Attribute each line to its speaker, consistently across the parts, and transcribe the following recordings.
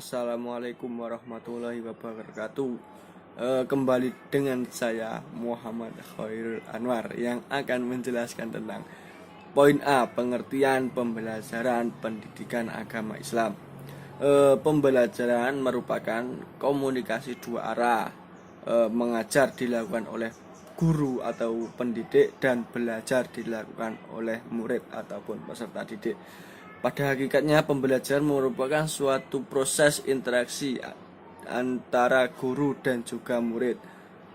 Speaker 1: Assalamualaikum warahmatullahi wabarakatuh. Kembali dengan saya Muhammad Khairul Anwar yang akan menjelaskan tentang poin A, pengertian pembelajaran pendidikan agama Islam. Pembelajaran merupakan komunikasi dua arah. Mengajar dilakukan oleh guru atau pendidik dan belajar dilakukan oleh murid ataupun peserta didik. Pada hakikatnya pembelajaran merupakan suatu proses interaksi antara guru dan juga murid,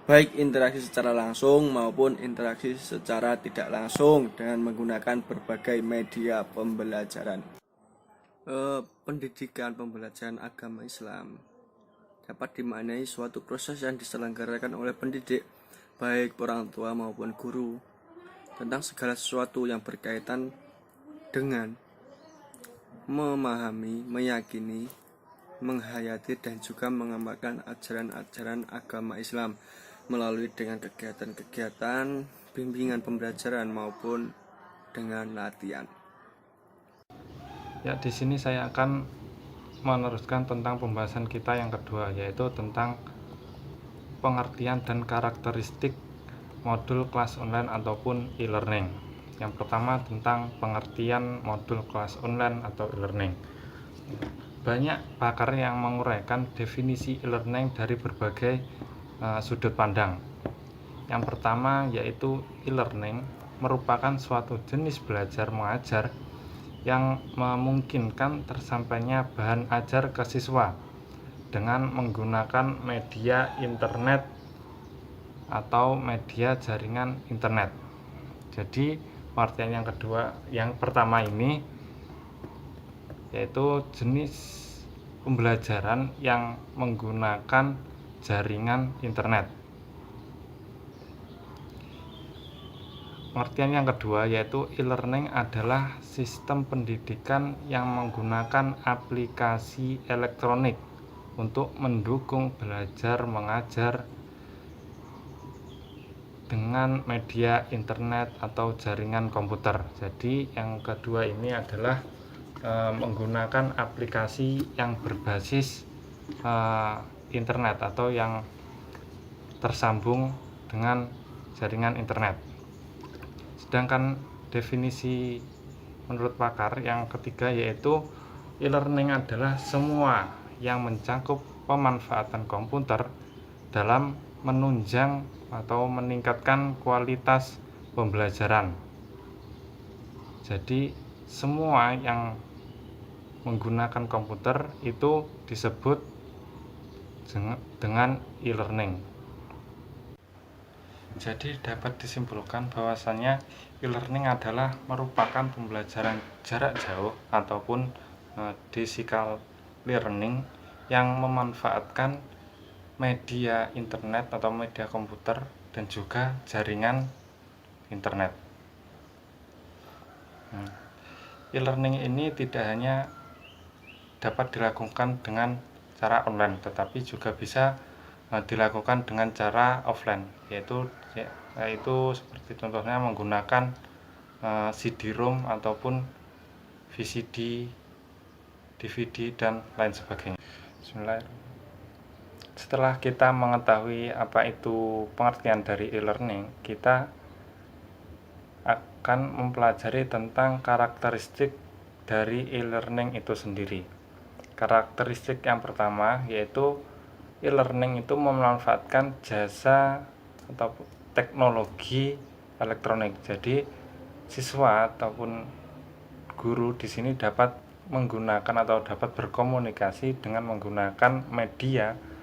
Speaker 1: baik interaksi secara langsung maupun interaksi secara tidak langsung dengan menggunakan berbagai media pembelajaran. Pendidikan pembelajaran agama Islam dapat dimaknai suatu proses yang diselenggarakan oleh pendidik, baik orang tua maupun guru, tentang segala sesuatu yang berkaitan dengan memahami, meyakini, menghayati dan juga mengamalkan ajaran-ajaran agama Islam melalui dengan kegiatan-kegiatan bimbingan pembelajaran maupun dengan latihan.
Speaker 2: Ya, di sini saya akan meneruskan tentang pembahasan kita yang kedua, yaitu tentang pengertian dan karakteristik modul kelas online ataupun e-learning. Yang pertama tentang pengertian modul kelas online atau e-learning. Banyak pakar yang menguraikan definisi e-learning dari berbagai sudut pandang. Yang pertama yaitu e-learning merupakan suatu jenis belajar mengajar yang memungkinkan tersampainya bahan ajar ke siswa dengan menggunakan media internet atau media jaringan internet. Jadi pengertian yang pertama ini yaitu jenis pembelajaran yang menggunakan jaringan internet. Pengertian yang kedua yaitu e-learning adalah sistem pendidikan yang menggunakan aplikasi elektronik untuk mendukung belajar mengajar dengan media internet atau jaringan komputer. Jadi yang kedua ini adalah menggunakan aplikasi yang berbasis internet atau yang tersambung dengan jaringan internet. Sedangkan definisi menurut pakar yang ketiga yaitu e-learning adalah semua yang mencakup pemanfaatan komputer dalam menunjang atau meningkatkan kualitas pembelajaran. Jadi semua yang menggunakan komputer itu disebut dengan e-learning. Jadi dapat disimpulkan bahwasannya e-learning adalah merupakan pembelajaran jarak jauh ataupun digital learning yang memanfaatkan media internet atau media komputer dan juga jaringan internet. E-learning ini tidak hanya dapat dilakukan dengan cara online, tetapi juga bisa dilakukan dengan cara offline, yaitu seperti contohnya menggunakan CD-ROM ataupun VCD, DVD dan lain sebagainya. Bismillahirrahmanirrahim. Setelah kita mengetahui apa itu pengertian dari e-learning, kita akan mempelajari tentang karakteristik dari e-learning itu sendiri. Karakteristik yang pertama yaitu e-learning itu memanfaatkan jasa atau teknologi elektronik. Jadi siswa ataupun guru di sini dapat menggunakan atau dapat berkomunikasi dengan menggunakan media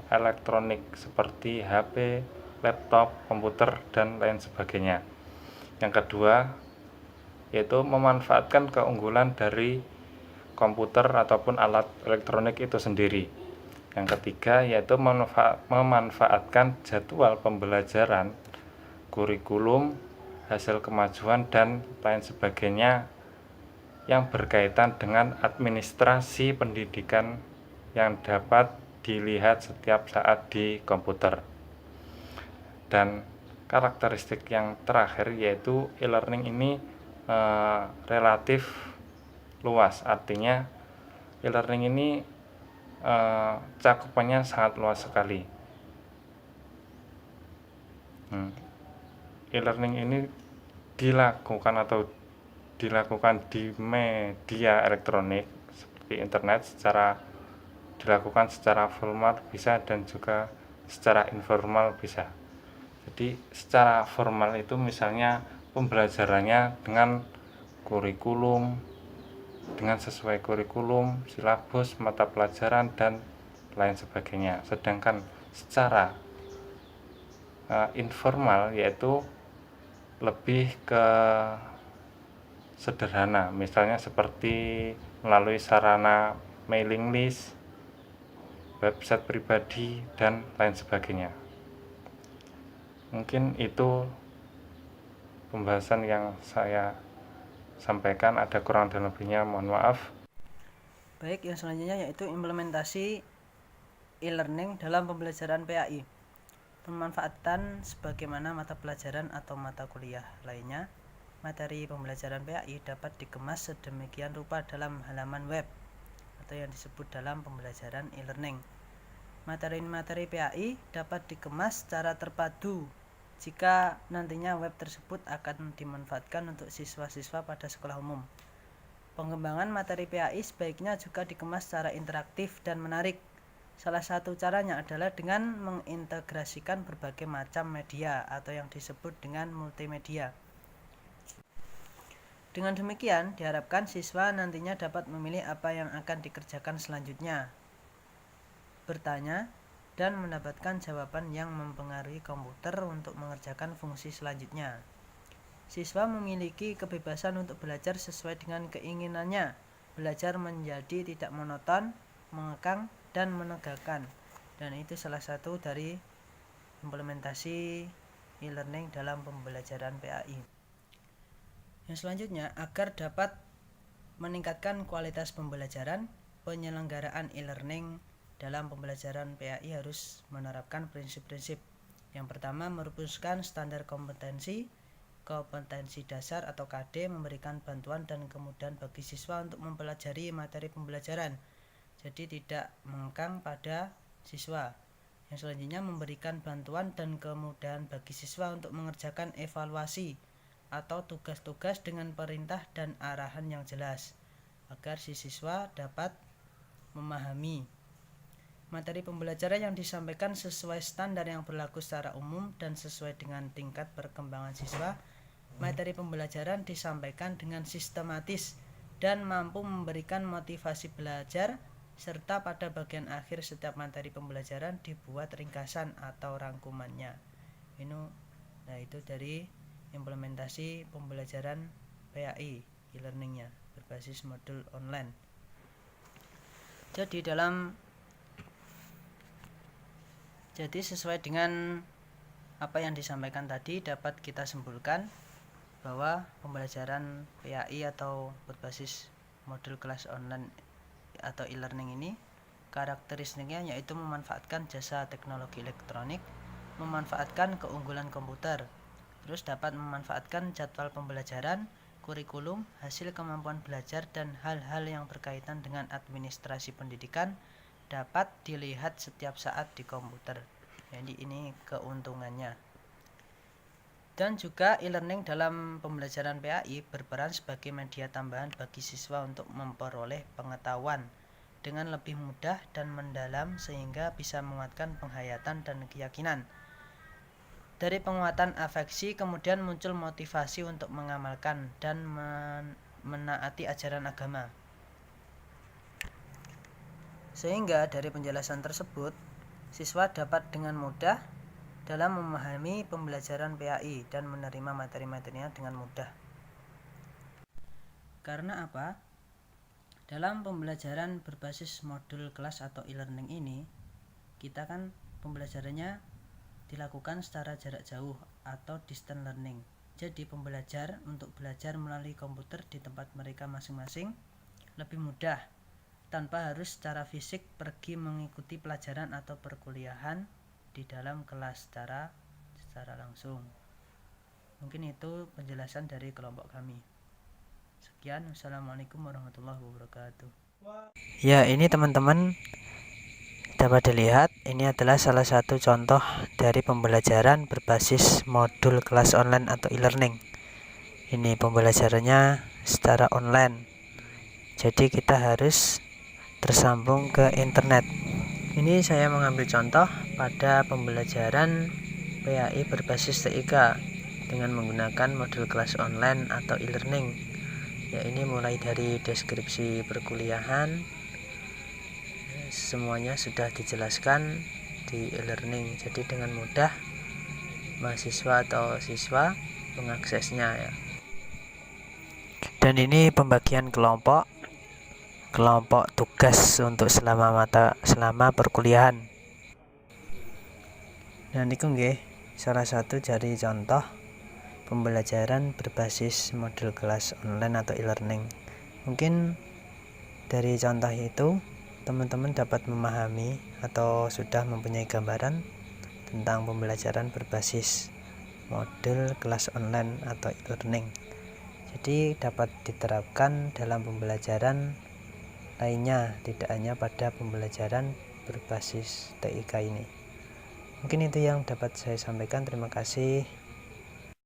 Speaker 2: elektronik seperti HP, laptop, komputer dan lain sebagainya. Yang kedua yaitu memanfaatkan keunggulan dari komputer ataupun alat elektronik itu sendiri. Yang ketiga yaitu memanfaatkan jadwal pembelajaran, kurikulum, hasil kemajuan dan lain sebagainya yang berkaitan dengan administrasi pendidikan yang dapat dilihat setiap saat di komputer. Dan karakteristik yang terakhir yaitu e-learning ini relatif luas, artinya e-learning ini cakupannya sangat luas sekali. E-learning ini dilakukan di media elektronik seperti internet, dilakukan secara formal bisa dan juga secara informal bisa. Jadi secara formal itu misalnya pembelajarannya dengan sesuai kurikulum, silabus, mata pelajaran dan lain sebagainya. Sedangkan secara informal yaitu lebih ke sederhana, misalnya seperti melalui sarana mailing list, website pribadi dan lain sebagainya. Mungkin itu pembahasan yang saya sampaikan, ada kurang dan lebihnya mohon maaf.
Speaker 3: Baik, yang selanjutnya yaitu implementasi e-learning dalam pembelajaran PAI. Pemanfaatan sebagaimana mata pelajaran atau mata kuliah lainnya, materi pembelajaran PAI dapat dikemas sedemikian rupa dalam halaman web atau yang disebut dalam pembelajaran e-learning. Materi-materi PAI dapat dikemas secara terpadu jika nantinya web tersebut akan dimanfaatkan untuk siswa-siswa pada sekolah umum. Pengembangan materi PAI sebaiknya juga dikemas secara interaktif dan menarik. Salah satu caranya adalah dengan mengintegrasikan berbagai macam media atau yang disebut dengan multimedia. Dengan demikian, diharapkan siswa nantinya dapat memilih apa yang akan dikerjakan selanjutnya, bertanya, dan mendapatkan jawaban yang mempengaruhi komputer untuk mengerjakan fungsi selanjutnya. Siswa memiliki kebebasan untuk belajar sesuai dengan keinginannya. Belajar menjadi tidak monoton, mengekang, dan menegakkan. Dan itu salah satu dari implementasi e-learning dalam pembelajaran PAI. Yang selanjutnya, agar dapat meningkatkan kualitas pembelajaran, penyelenggaraan e-learning dalam pembelajaran PAI harus menerapkan prinsip-prinsip. Yang pertama, merumuskan standar kompetensi dasar atau KD, memberikan bantuan dan kemudahan bagi siswa untuk mempelajari materi pembelajaran, jadi tidak mengekang pada siswa. Yang selanjutnya, memberikan bantuan dan kemudahan bagi siswa untuk mengerjakan evaluasi atau tugas-tugas dengan perintah dan arahan yang jelas, agar si siswa dapat memahami materi pembelajaran yang disampaikan sesuai standar yang berlaku secara umum dan sesuai dengan tingkat perkembangan siswa. Materi pembelajaran disampaikan dengan sistematis dan mampu memberikan motivasi belajar, serta pada bagian akhir setiap materi pembelajaran dibuat ringkasan atau rangkumannya. Itu dari implementasi pembelajaran PAI e-learningnya berbasis modul online. Jadi sesuai dengan apa yang disampaikan tadi, dapat kita simpulkan bahwa pembelajaran PAI atau berbasis modul kelas online atau e-learning ini karakteristiknya yaitu memanfaatkan jasa teknologi elektronik, memanfaatkan keunggulan komputer, terus dapat memanfaatkan jadwal pembelajaran, kurikulum, hasil kemampuan belajar, dan hal-hal yang berkaitan dengan administrasi pendidikan dapat dilihat setiap saat di komputer. Jadi ini keuntungannya. Dan juga e-learning dalam pembelajaran PAI berperan sebagai media tambahan bagi siswa untuk memperoleh pengetahuan dengan lebih mudah dan mendalam, sehingga bisa menguatkan penghayatan dan keyakinan. Dari penguatan afeksi kemudian muncul motivasi untuk mengamalkan dan menaati ajaran agama. Sehingga dari penjelasan tersebut, siswa dapat dengan mudah dalam memahami pembelajaran PAI dan menerima materi-materinya dengan mudah. Karena apa? Dalam pembelajaran berbasis modul kelas atau e-learning ini, kita kan pembelajarannya dilakukan secara jarak jauh atau distance learning. Jadi pembelajar untuk belajar melalui komputer di tempat mereka masing-masing lebih mudah, tanpa harus secara fisik pergi mengikuti pelajaran atau perkuliahan di dalam kelas secara langsung. Mungkin itu penjelasan dari kelompok kami. Sekian, wassalamualaikum warahmatullahi wabarakatuh. Ya, ini teman-teman Dapat dilihat, ini adalah salah satu contoh dari pembelajaran berbasis modul kelas online atau e-learning. Ini pembelajarannya secara online. Jadi kita harus tersambung ke internet. Ini saya mengambil contoh pada pembelajaran PAI berbasis TIK dengan menggunakan modul kelas online atau e-learning. Ya, ini mulai dari deskripsi perkuliahan, semuanya sudah dijelaskan di e-learning, jadi dengan mudah mahasiswa atau siswa mengaksesnya ya. Dan ini pembagian kelompok tugas untuk selama perkuliahan. Nah niku nggih salah satu dari contoh pembelajaran berbasis modul kelas online atau e-learning. Mungkin dari contoh itu teman-teman dapat memahami atau sudah mempunyai gambaran tentang pembelajaran berbasis modul kelas online atau e-learning. Jadi dapat diterapkan dalam pembelajaran lainnya, tidak hanya pada pembelajaran berbasis TIK ini. Mungkin itu yang dapat saya sampaikan. Terima kasih.